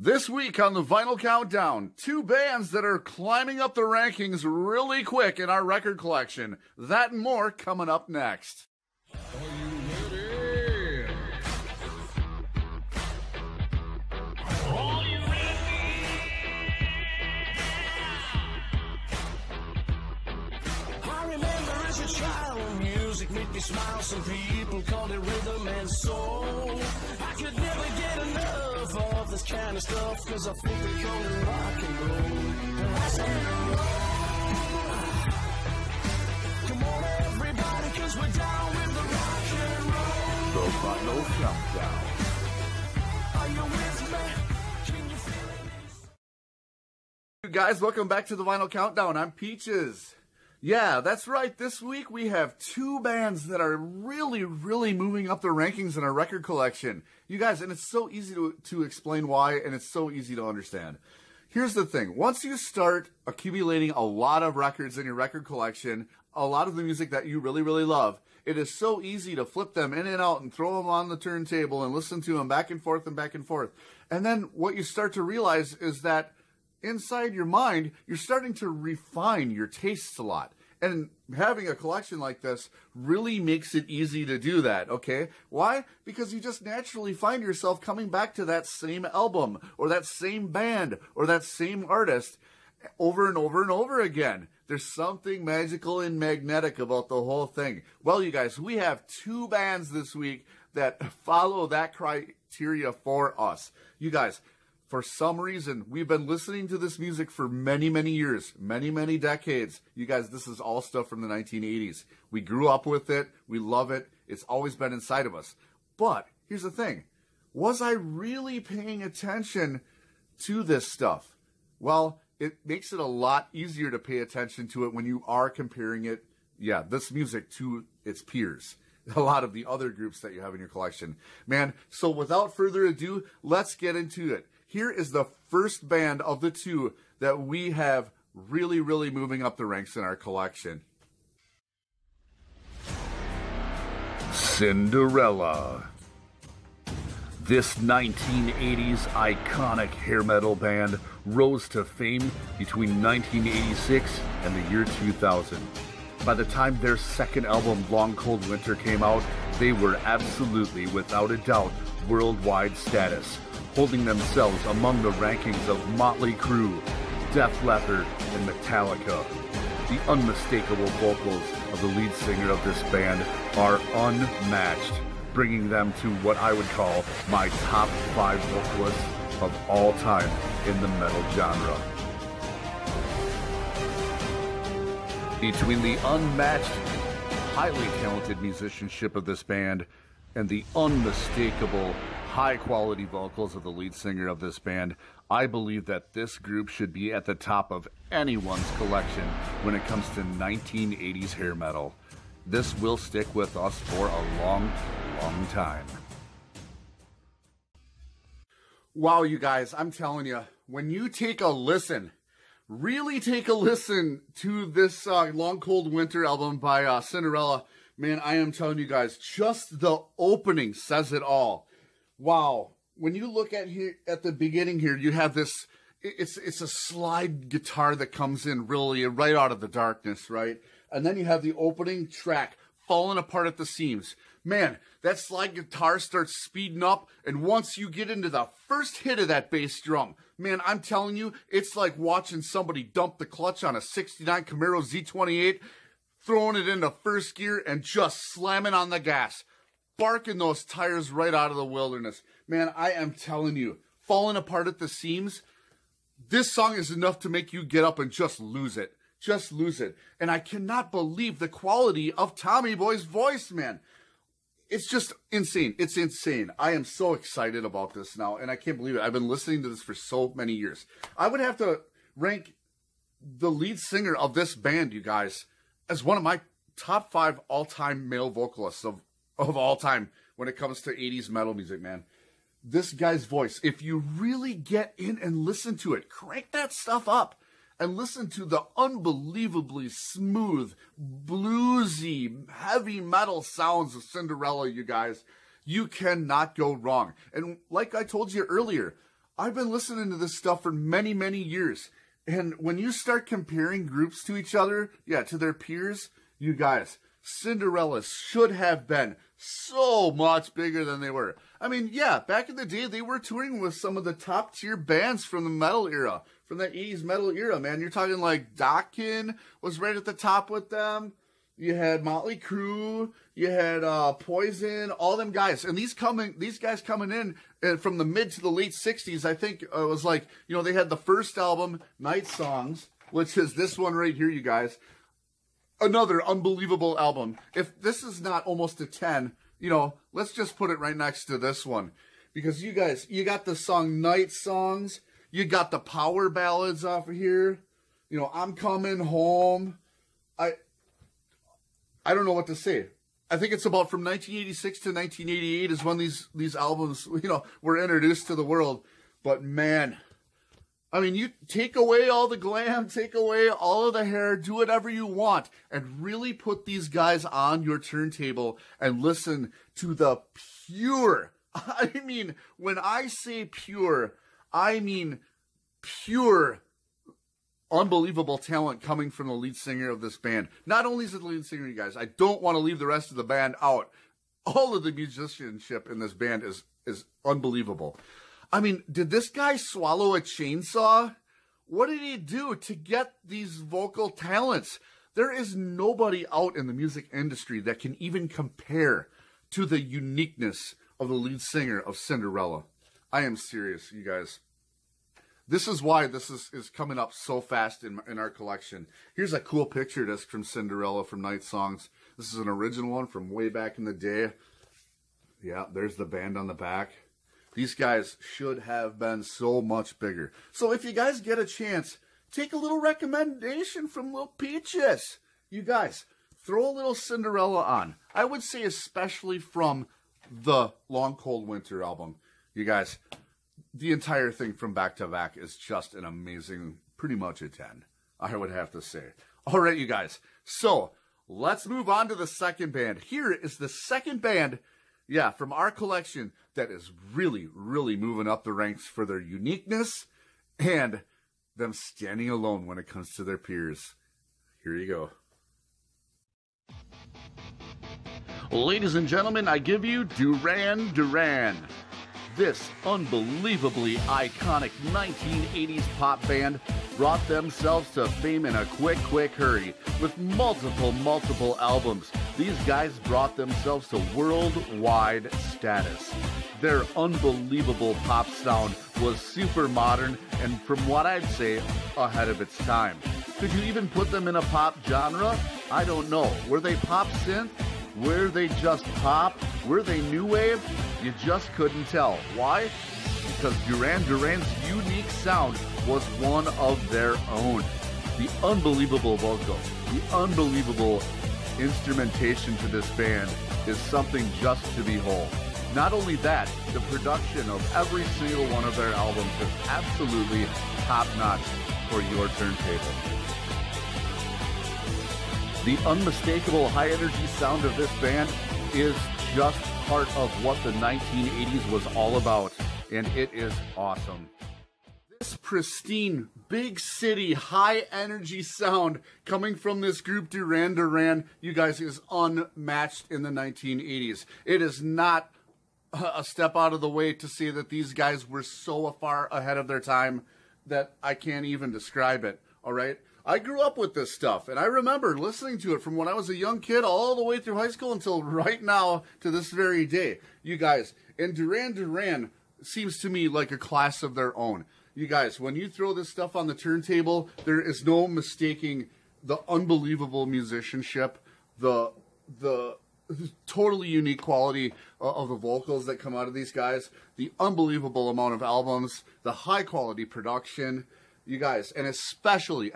This week on the Vinyl Countdown, two bands that are climbing up the rankings really quick in our record collection. That and more coming up next. Are you ready? Are you ready? I remember as a child, music made me smile. Some people called it rhythm and soul. I could never get enough of this kind of stuff, cause I think they call it rock and roll. I said, come on everybody, cause we're down with the rock and roll. The Vinyl Countdown. Are you with me? Can you feel it? You guys, welcome back to the Vinyl Countdown. I'm Peaches. Yeah, that's right. This week we have two bands that are really moving up the rankings in our record collection. You guys, and it's so easy to explain why, and it's so easy to understand. Here's the thing. Once you start accumulating a lot of records in your record collection, a lot of the music that you really love, it is so easy to flip them in and out and throw them on the turntable and listen to them back and forth and back and forth. And then what you start to realize is that inside your mind, you're starting to refine your tastes a lot. And having a collection like this really makes it easy to do that, okay? Why? Because you just naturally find yourself coming back to that same album, or that same band, or that same artist over and over and over again. There's something magical and magnetic about the whole thing. Well, you guys, we have two bands this week that follow that criteria for us. You guys, for some reason, we've been listening to this music for many years, many decades. You guys, this is all stuff from the 1980s. We grew up with it. We love it. It's always been inside of us. But here's the thing. Was I really paying attention to this stuff? Well, it makes it a lot easier to pay attention to it when you are comparing it, this music to its peers. A lot of the other groups that you have in your collection. Man, so without further ado, let's get into it. Here is the first band of the two that we have really moving up the ranks in our collection. Cinderella. This 1980s iconic hair metal band rose to fame between 1986 and the year 2000. By the time their second album, Long Cold Winter, came out, they were absolutely, without a doubt, worldwide status, holding themselves among the rankings of Motley Crue, Def Leppard, and Metallica. The unmistakable vocals of the lead singer of this band are unmatched, bringing them to what I would call my top 5 vocalists of all time in the metal genre. Between the unmatched, highly talented musicianship of this band and the unmistakable, high-quality vocals of the lead singer of this band, I believe that this group should be at the top of anyone's collection when it comes to 1980s hair metal. This will stick with us for a long time. Wow, you guys, I'm telling you, when you take a listen, really take a listen to this Long Cold Winter album by Cinderella, man, I am telling you guys, just the opening says it all. Wow. When you look at here at the beginning here, you have this, it's a slide guitar that comes in really right out of the darkness, right? And then you have the opening track falling apart at the seams. Man, that slide guitar starts speeding up, and once you get into the first hit of that bass drum, man, I'm telling you, it's like watching somebody dump the clutch on a 69 Camaro Z28, throwing it into first gear and just slamming on the gas. Barking those tires right out of the wilderness. Man, I am telling you, falling apart at the seams, this song is enough to make you get up and just lose it. Just lose it. And I cannot believe the quality of Tommy Boy's voice, man. It's just insane. It's insane. I am so excited about this now, and I can't believe it. I've been listening to this for so many years. I would have to rank the lead singer of this band, you guys, as one of my top 5 all-time male vocalists of all time when it comes to 80s metal music, man. This guy's voice, if you really get in and listen to it, crank that stuff up and listen to the unbelievably smooth, bluesy, heavy metal sounds of Cinderella, you guys. You cannot go wrong. And like I told you earlier, I've been listening to this stuff for many, many years. And when you start comparing groups to each other, yeah, to their peers, you guys, Cinderella should have been so much bigger than they were. I mean, yeah, back in the day, they were touring with some of the top tier bands from the metal era, from the 80s metal era, man. You're talking like Dokken was right at the top with them. You had Motley Crue, you had Poison, all them guys. And these guys coming in from the mid to the late 60s, I think it was like, you know, they had the first album, Night Songs, which is this one right here, you guys. Another unbelievable album. If this is not almost a 10, you know, let's just put it right next to this one. Because you guys, you got the song Night Songs, you got the power ballads off of here. You know, I'm Coming Home. I don't know what to say. I think it's about from 1986 to 1988 is when these albums, you know, were introduced to the world. But man, I mean, you take away all the glam, take away all of the hair, do whatever you want, and really put these guys on your turntable and listen to the pure. I mean, when I say pure, I mean pure, unbelievable talent coming from the lead singer of this band. Not only is it the lead singer, you guys, I don't want to leave the rest of the band out. All of the musicianship in this band is unbelievable. I mean, did this guy swallow a chainsaw? What did he do to get these vocal talents? There is nobody out in the music industry that can even compare to the uniqueness of the lead singer of Cinderella. I am serious, you guys. This is why this is coming up so fast in our collection. Here's a cool picture disc from Cinderella from Night Songs. This is an original one from way back in the day. Yeah, there's the band on the back. These guys should have been so much bigger. So if you guys get a chance, take a little recommendation from Lil Peaches. You guys, throw a little Cinderella on. I would say especially from the Long Cold Winter album. You guys, the entire thing from back to back is just an amazing, pretty much a 10, I would have to say. All right, you guys. So let's move on to the second band. Here is the second band, yeah, from our collection that is really, really moving up the ranks for their uniqueness and them standing alone when it comes to their peers. Here you go. Ladies and gentlemen, I give you Duran Duran. This unbelievably iconic 1980s pop band brought themselves to fame in a quick hurry. With multiple albums, these guys brought themselves to worldwide status. Their unbelievable pop sound was super modern and, from what I'd say, ahead of its time. Could you even put them in a pop genre? I don't know. Were they pop synth? Were they just pop? Were they new wave? You just couldn't tell. Why? Because Duran Duran's unique sound was one of their own. The unbelievable vocals, the unbelievable instrumentation to this band is something just to behold. Not only that, the production of every single one of their albums is absolutely top-notch for your turntable. The unmistakable high-energy sound of this band is just part of what the 1980s was all about, and it is awesome. This pristine, big city, high-energy sound coming from this group Duran Duran, you guys, is unmatched in the 1980s. It is not a step out of the way to say that these guys were so far ahead of their time that I can't even describe it, all right? I grew up with this stuff, and I remember listening to it from when I was a young kid all the way through high school until right now to this very day. You guys, and Duran Duran seems to me like a class of their own. You guys, when you throw this stuff on the turntable, there is no mistaking the unbelievable musicianship, the totally unique quality of the vocals that come out of these guys, the unbelievable amount of albums, the high quality production. You guys, and especially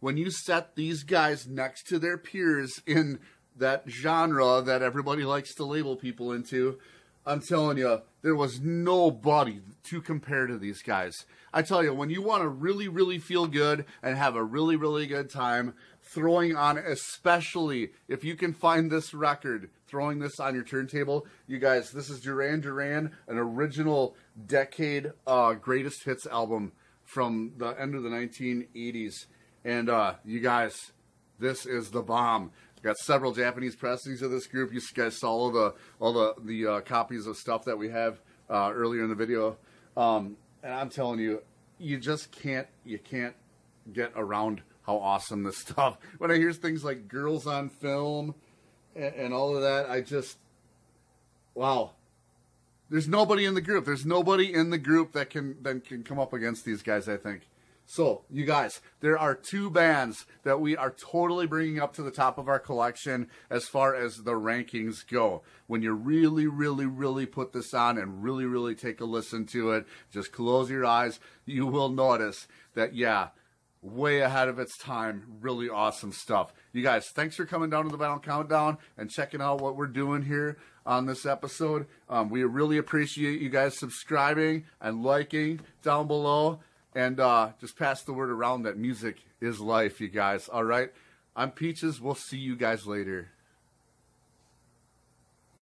when you set these guys next to their peers in that genre that everybody likes to label people into, I'm telling you, there was nobody to compare to these guys. I tell you, when you want to really, really feel good and have a really, really good time, throwing on, especially if you can find this record, throwing this on your turntable, you guys, this is Duran Duran, an original decade greatest hits album from the end of the 1980s. And you guys, this is the bomb. Got several Japanese pressings of this group. You guys saw all the copies of stuff that we have earlier in the video, and I'm telling you, you can't get around how awesome this stuff. When I hear things like "Girls on Film" and all of that, I just, wow. There's nobody in the group. There's nobody in the group that can come up against these guys, I think. So, you guys, there are two bands that we are totally bringing up to the top of our collection as far as the rankings go. When you really, really, really put this on and really, really take a listen to it, just close your eyes, you will notice that, yeah, way ahead of its time, really awesome stuff. You guys, thanks for coming down to the Vinyl Countdown and checking out what we're doing here on this episode. We really appreciate you guys subscribing and liking down below. And just pass the word around that music is life, you guys. All right? I'm Peaches. We'll see you guys later.